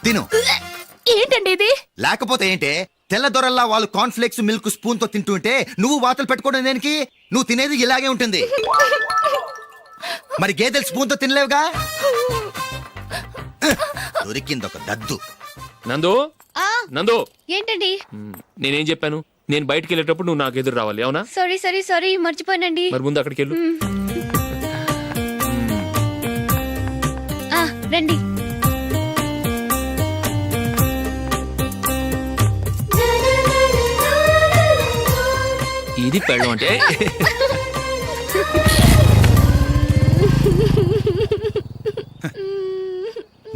తిను. ఏంటండి ఇది? లేకపోతే ఏంటే, తెల్లదొరల్లా వాళ్ళు కార్న్ఫ్లేక్స్ మిల్క్ స్పూన్ తో తింటుంటే నువ్వు వాతలు పెట్టుకోవడం దేనికి? నువ్వు తినేది ఇలాగే ఉంటుంది. మరి గేదెలు స్పూన్ తో తినలేవుగా. దొరికింది ఒక దద్దు. నందు నందు, ఏంటండి? నేనేం చెప్పాను? నేను బయటికి వెళ్ళేటప్పుడు నువ్వు నాకు ఎదురు రావాలి, అవునా? సారీ మర్చిపోయానండి. మరి ముందు అక్కడికి వెళ్ళు. రండి. ఇది పెళ్ళం అంటే.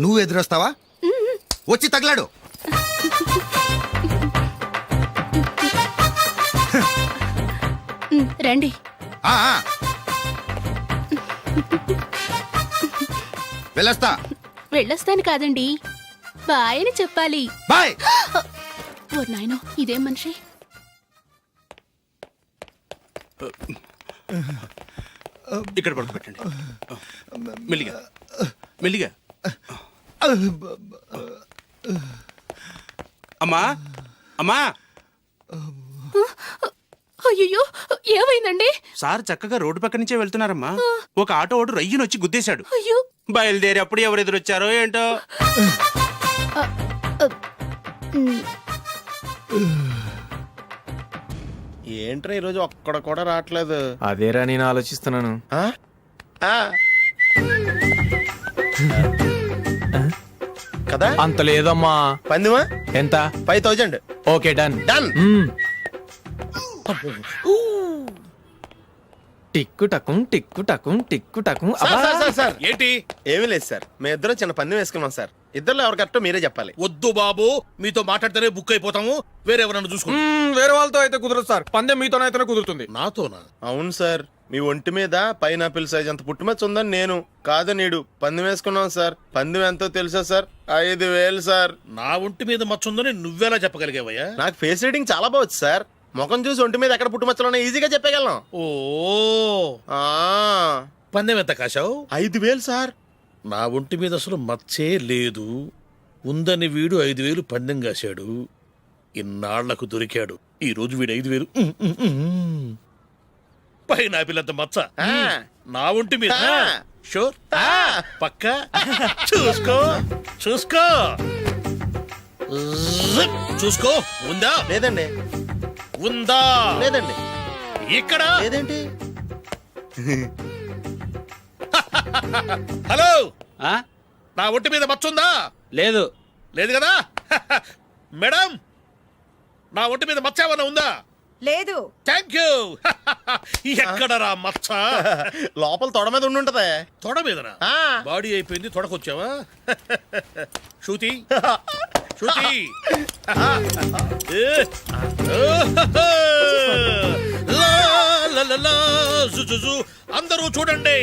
నువ్వు ఎదురొస్తావా? వచ్చి తగలాడు. రండి. వెళ్ళొస్తాను కాదండి, బాయ్ అని చెప్పాలి. బాయ్. ఓ నాయనో, ఇదేం మనిషి? ఇక్కడ పడుకోబెట్టండి. మెల్లిగా మెల్లిగా. అమ్మా అమ్మా. అయ్యో, ఏమైందండి? సార్ చక్కగా రోడ్డు పక్క నుంచే వెళ్తున్నారమ్మా. ఒక ఆటో ఓడు రయ్యనొచ్చి గుద్దేశాడు. అయ్యో. బయలుదేరి అప్పుడు ఎవరు ఎదురొచ్చారో ఏంటో. ఏంట్రా ఈరోజు ఒక్కడ కూడా రావట్లేదు? అదేరా నేను ఆలోచిస్తున్నాను. కదా అంత లేదమ్మా. పందిమా ఎంత? 5000. Okay, done done. టిక్కు టకుం టిక్కు టకుం టిక్కు టకుం. సార్ ఏంటి? ఏమీ లేదు సార్, మేము ఇద్దరం చిన్న పందెం వేసుకున్నాం సార్. ఇద్దరు ఎవరు కరెక్టో మీరే చెప్పాలి. వద్దు బాబు, మీతో మాట్లాడితేనే బుక్ అయిపోతాము. వేరెవరన్నా చూసుకుంటాం. వేరే వాళ్ళతో అయితే కుదరదు సార్, పందెం మీతోనైతేనే కుదురుతుంది. నాతోనా? అవును సార్, మీ ఒంటి మీద పైనాపిల్ సైజ్ అంత పుట్టుమచ్చ ఉందని నేను కాదు నీడు పందెం వేసుకున్నాం సార్. పందెం ఎంతో తెలుసా సార్? 5000 సార్. నా ఒంటి మీద మచ్చ ఉందని నువ్వెలా చెప్పగలిగావయ్యా? నాకు ఫేస్ రీడింగ్ చాలా బాగుంది సార్. ముఖం చూసి ఒంటి మీద ఎక్కడ పుట్టుమచ్చలో ఈజీగా చెప్పగలను. ఓ, పందెం ఎంత కాశావు? 5000 సార్. నా ఒంటి మీద అసలు మచ్చే లేదు. ఉందని వీడు 5000 పందెం కాశాడు. ఇన్నాళ్లకు దొరికాడు. ఈ రోజు వీడు 5000. పైన పిల్లంత మచ్చ నా ఒంటి మీద. షూర్? పక్క చూసుకో చూసుకో చూసుకో. ఉందా? లేదండి. ఉందా? లేదండి. ఇక్కడ లేదేంటి? హలో, నా ఒంటి మీద మచ్చుందా? లేదు. లేదు కదా? మేడం, నా ఒంటి మీద మచ్చ ఏమన్నా ఉందా? లేదు. Thank you. ఎక్కడరా మచ్చ? లోపల తొడ మీద ఉండుంటదే. తొడ మీదనా? బాడీ అయిపోయింది, తొడకొచ్చావా? శృతి శృతి. అందరూ చూడండి,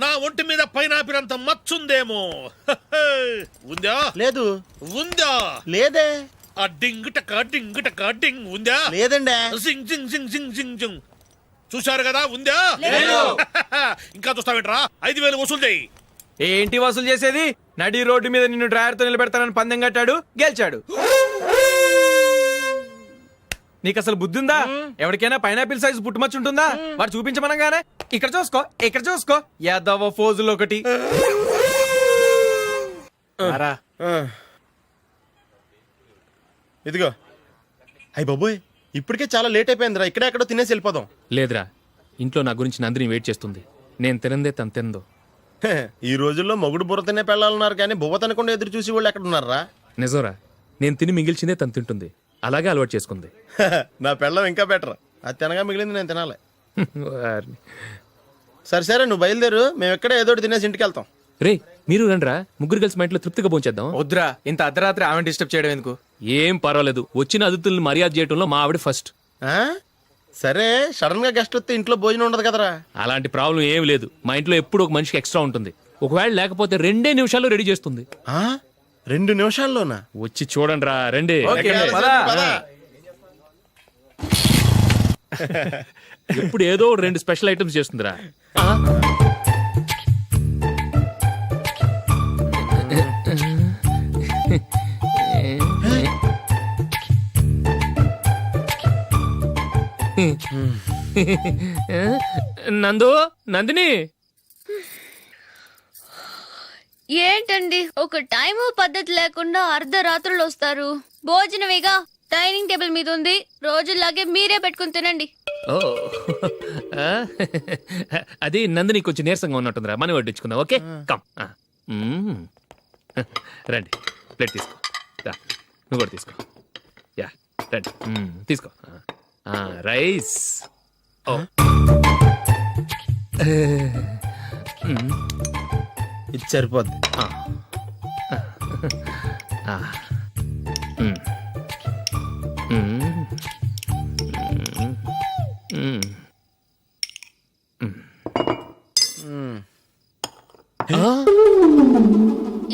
నా ఒంటి మీద పైనాపిల్ అంత మచ్చుందేమో. ఉందా? లేదు. ఉందా? లేదే. ఆ డింగ్ టక డింగ్ టక డింగ్ ఉందా? లేదండి. జింగ్ జింగ్ జింగ్ జింగ్ జింగ్ జింగ్. చూశారు కదా? ఉందా? ఇంకా చూస్తావేంట్రా? 5000 వసూలు చేయి. ఏంటి వసూలు చేసేది? నడి రోడ్డు మీద నిన్ను డ్రైవర్ తో నిలబెడతానని పందెం కట్టాడు, గెలిచాడు. నీకు అసలు బుద్ధి ఉందా? ఎవరికైనా పైనాపిల్ సైజ్ పుట్టుమచ్చు ఉంటుందా? వాడు చూపించమనగానే ఇక్కడ చూసుకో ఇక్కడ చూసుకో యాదవ ఫోజులు ఒకటి. ఇదిగో. అయ్య బాబోయ్, ఇప్పటికే చాలా లేట్ అయిపోయిందిరా. ఇక్కడే ఎక్కడో తినేసి వెళ్ళిపోదాం. లేదురా, ఇంట్లో నా గురించి నందిని వెయిట్ చేస్తుంది. నేను తినందే తను తిందో. ఈ రోజుల్లో మొగుడు బుర్ర తినే పెళ్ళాలన్నారు కానీ బువ్వ తినకుండా ఎదురు చూసి వాళ్ళు ఎక్కడ ఉన్నారా? నిజంరా, నేను తిని మిగిల్చిందే తను తింటుంది. అలాగే అలవాటు చేసుకుంది. నా పెళ్ళం ఇంకా బెటర్. అది తినగా మిగిలింది నేను తినాలి. సరే సరే, నువ్వు బయలుదేరు. మేము ఎక్కడే ఏదో తినేసి ఇంటికి వెళ్తాం. రే, మీరు రండిరా, ముగ్గురు కలిసి మా ఇంట్లో తృప్తిగా పోంచేద్దాం. వద్దురా, ఇంత అర్ధరాత్రి ఆమె డిస్టర్బ్ చేయడం ఎందుకు? ఏం పర్వాలేదు, వచ్చిన అతిథుల్ని మర్యాద చేయడంలో మా ఆవిడ ఫస్ట్. సరే, సడన్ గా గెస్ట్ వస్తే ఇంట్లో భోజనం ఉండదు కదరా? అలాంటి ప్రాబ్లం ఏం లేదు. మా ఇంట్లో ఎప్పుడు ఒక మనిషికి ఎక్స్ట్రా ఉంటుంది. ఒకవేళ లేకపోతే 2 నిమిషాల్లో రెడీ చేస్తుంది. 2 నిమిషాల్లోనా? వచ్చి చూడండి రా రండి ఓకే, ఎక్కండి. పద. ఎప్పుడు ఏదో 2 స్పెషల్ ఐటమ్స్ చేస్తుందిరా. నందు నందిని ఏంటండి ఒక టైం పద్ధతి లేకుండా అర్ధరాత్రులు వస్తారు. భోజనమేగా డైనింగ్ టేబుల్ మీద ఉంది. రోజుల్లాగే మీరే పెట్టుకుని తినండి. ఓ ఆ, అది నందిని కొంచెం నీరసంగా ఉన్నట్టుందిరా, మనం వడ్డించుకుందాం. Okay come. రండి ప్లేట్ తీసుకో. రా, నువ్వు కూడా తీసుకో. యా రండి. తీసుకో. రైస్. ఓ ఇది సరిపోద్ది.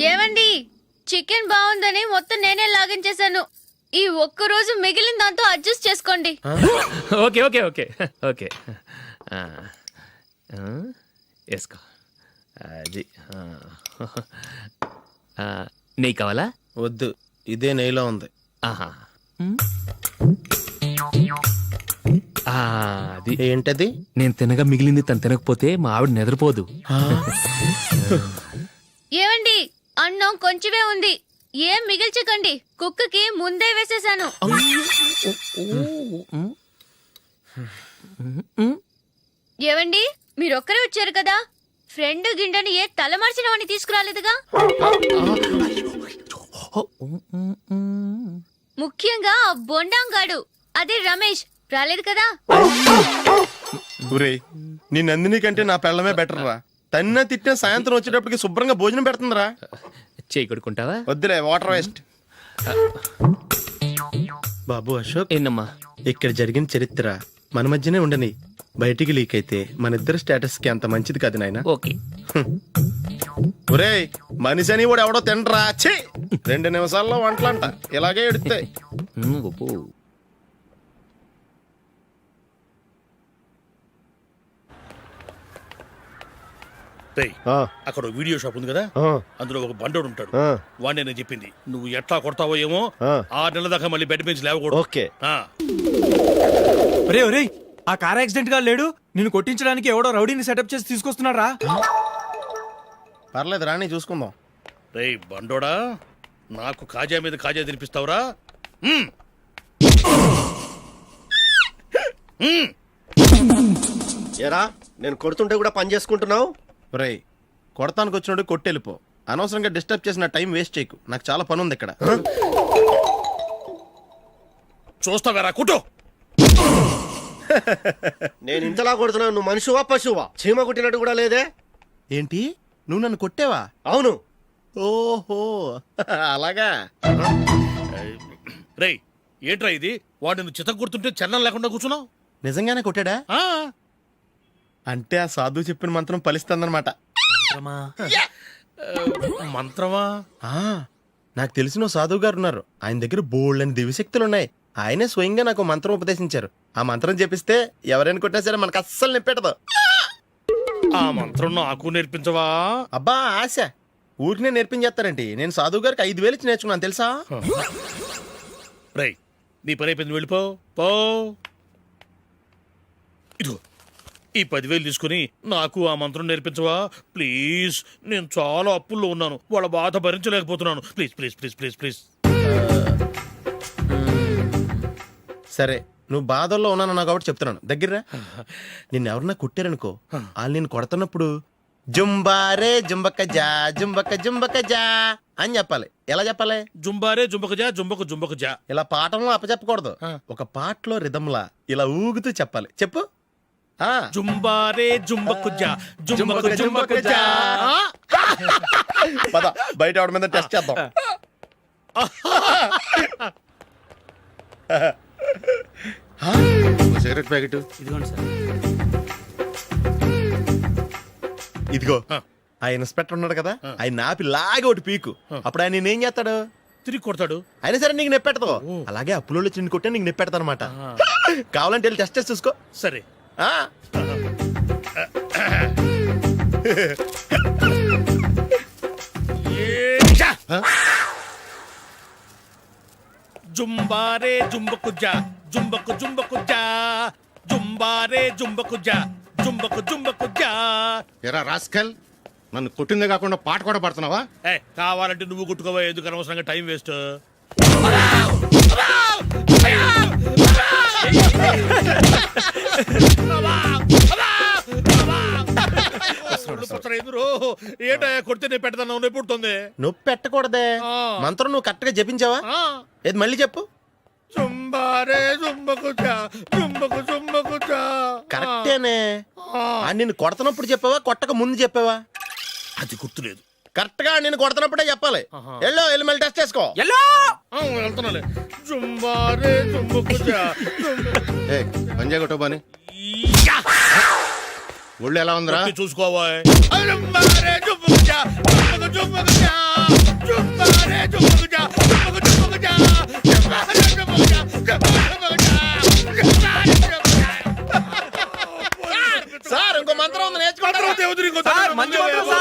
ఏమండి చికెన్ బాగుందని మొత్తం నేనే లాగించేశాను. ఈ ఒక్క రోజు మిగిలిన దాంతో అడ్జస్ట్ చేసుకోండి. ఓకే ఓకే ఓకే ఓకే వేసుకో. అది నెయ్యి కావాలా? వద్దు, ఇదే నెయ్యిలో ఉంది. ఆహా. అది ఏంటది? నేను తినగా మిగిలింది తను తినకపోతే మా ఆవిడ నిద్రపోదు. ఏమండి అన్నం కొంచెమే ఉంది. ఏం మిగిల్చకండి. కుక్కకి ముందే వేసేసాను. ఏవండి మీరొక్కరే వచ్చారు కదా, ఫ్రెండ్ గిండెని ఏ తలమార్చిన వాడిని తీసుకురాలేదుగా. ముఖ్యంగా ఆ బొండాంగాడు అదే రమేష్ రాలేదు కదా. ఒరేయ్, నీ నందిని కంటే నా పెళ్ళమే బెటర్ రా. తన్న తిట్టిన సాయంత్రం వచ్చేటప్పటికి శుభ్రంగా భోజనం పెడుతుందిరా. చేయి కొడుకుంటావా? వద్దులే, వాటర్ వేస్ట్. బాబు అశోక్, ఏంటమ్మా? ఇక్కడ జరిగిన చరిత్ర మన మధ్యనే ఉండని. బయటికి లీక్ అయితే మన ఇద్దరు స్టేటస్ కి అంత మంచిది కాదు నాయన. ఓకే. ఒరేయ్, మనిషి అని కూడా ఎవడో తినరా. ఛీ, 2 నిమిషాల్లో వంటలంట ఇలాగే ఎడుతాయి. ఒప్పు. రేయ్, అక్కడ ఓ వీడియో షాప్ ఉంది కదా, అందులో ఒక బండోడు ఉంటాడు. వాడిని నేను చెప్పింది నువ్వు ఎట్లా కొడతావో ఏమో. 6 నెలల దాకా మళ్ళీ బెడ్ నుంచి లేవకూడదు. ఓకే. ఆ, ఒరే ఒరే, ఆ కార్ యాక్సిడెంట్ గా లేడు, నిన్ను కొట్టించడానికి ఎవడో రౌడీని సెటప్ చేసి తీసుకొస్తున్నాడు రా. పర్లేదు రాని, చూసుకుందాం. రేయ్ బండోడా, నాకు కాజా మీద కాజా తినిపిస్తావురా? మ్మ్. మ్మ్. ఏరా నేను కొడుతుంటే కూడా పని చేసుకుంటున్నావు. ఒరేయ్, కొడతానికి వచ్చినోడు కొట్టెళ్ళిపో. అనవసరంగా డిస్టర్బ్ చేసిన టైం వేస్ట్ చేయకు. నాకు చాలా పని ఉంది ఇక్కడ. చూస్తావేరా కుట్టు. నేను ఇంతలా కొడుతున్నావు, నువ్వు మనిషివా పశువా? చీమ కుట్టినట్టు కూడా లేదే. ఏంటి, నువ్వు నన్ను కొట్టేవా? అవును. ఓహో, అలాగా. రేయ్ ఏంట్రా ఇది? వాడు నువ్వు చిత్త కొడుతుంటే చలనం లేకుండా కూర్చున్నావు. నిజంగానే కొట్టాడా? ఆ, అంటే ఆ సాధువు చెప్పిన మంత్రం ఫలిస్తుందన్నమాట. మంత్రమా? నాకు తెలిసిన ఓ సాధువు గారు ఉన్నారు. ఆయన దగ్గర బోల్డని దివ్యశక్తులు ఉన్నాయి. ఆయనే స్వయంగా నాకు మంత్రం ఉపదేశించారు. ఆ మంత్రం చెప్పిస్తే ఎవరైనా కొట్టినా సరే మనకు అస్సలు నిప్పెట్టదు. ఆ మంత్రం నాకు నేర్పించవా? అబ్బా ఆశ, ఊరినే నేర్పించేస్తారండి. నేను సాధువు గారికి 5,000 ఇచ్చి నేర్చుకున్నాను తెలుసా. రేయ్ నీ పని అయిపోయింది, వెళ్ళిపో పో. ఇదిగో ఈ 10,000 తీసుకుని నాకు ఆ మంత్రం నేర్పించవా ప్లీజ్? నేను చాలా అప్పుల్లో ఉన్నాను, వాళ్ళ బాధ భరించలేకపోతున్నాను. Please please please please please. సరే, నువ్వు బాధల్లో ఉన్నాను నాకు కాబట్టి చెప్తున్నాను. దగ్గర నిన్ను ఎవరన్నా కొట్టారనుకో, వాళ్ళు నేను కొడుతున్నప్పుడు జుంబారే జుంబక జా జుంబక జుంబక జా అని చెప్పాలి. ఎలా చెప్పాలి? జుంబారే జుంబకు జా జుంబకు జుంబకు జా. ఇలా పాఠంలో అప్పచెప్పకూడదు. ఒక పాటలో రిధంలా ఇలా ఊగుతూ చెప్పాలి. చెప్పు. జుంబారే జుంబకు జా జుంబకు జుంబకు జా. పద బయట ఆవిడ మీద టెస్ట్ చేద్దాం. సిగరెట్ ప్యాకెట్ ఇదిగోండి సార్. ఇదిగో. ఆ ఇన్స్పెక్టర్ ఉన్నాడు కదా ఆయన నాపి లాగే ఒకటి పీకు అప్పుడు ఆయన నేనేం చేస్తాడు తిరిగి కొడతాడు. అయినా సరే నీకు నెప్పెడతావు అలాగే అప్పులో చిన్న కొట్టే నీకు నెప్పెడతా అనమాట కావాలంటే వెళ్ళి టెస్ట్ చేసి చూసుకో సరే. ఆ. జుంబారే జుంబకుజా జుంబకు జుంబకుజా జుంబారే జుంబకుజా జుంబకు జుంబకుజా. ఎరా రాస్కల్ నన్ను కొట్టిందే కాకుండా పాట కూడా పడుతున్నావా? కావాలంటే నువ్వు కుట్టుకోవా, ఎందుకు అనవసరంగా టైం వేస్ట్. ఏంటో కొడితే నేను పెడతాను నొప్పి పుడుతుంది. నొప్పి పెట్టకూడదే మంత్రం నువ్వు కరెక్ట్ గా జపించావా ఏది మళ్ళీ చెప్పు జుంబారే జుంబకుజా జుంబకు జుంబకుజా. కరెక్టేనే నిన్ను కొడుతున్నప్పుడు చెప్పావా కొట్టక ముందు చెప్పావా? అది గుర్తులేదు. కరెక్ట్ గా నేను కొడుతున్నప్పుడే చెప్పాలి. ఎల్లో వెళ్ళి మళ్ళీ టెస్ట్ చేసుకో. వెళ్తున్నాలే. జుంబారే జుంబకుజా ఏ పంజాయ్ కొట్టబాని ఒళ్ళు ఎలా ఉందిరా? చూసుకోవా. జుంబారే జుంబకుజా జుంబకు జుంబకుజా జుంబారే జుంబకుజా జుంబకు జుంబకుజా జుంబారే జుంబకుజా జుంబకు జుంబకుజా. సార్ ఇంకో మంత్రం ఉంది నేర్చుకోండి. సార్, మంచి మంత్రం సార్.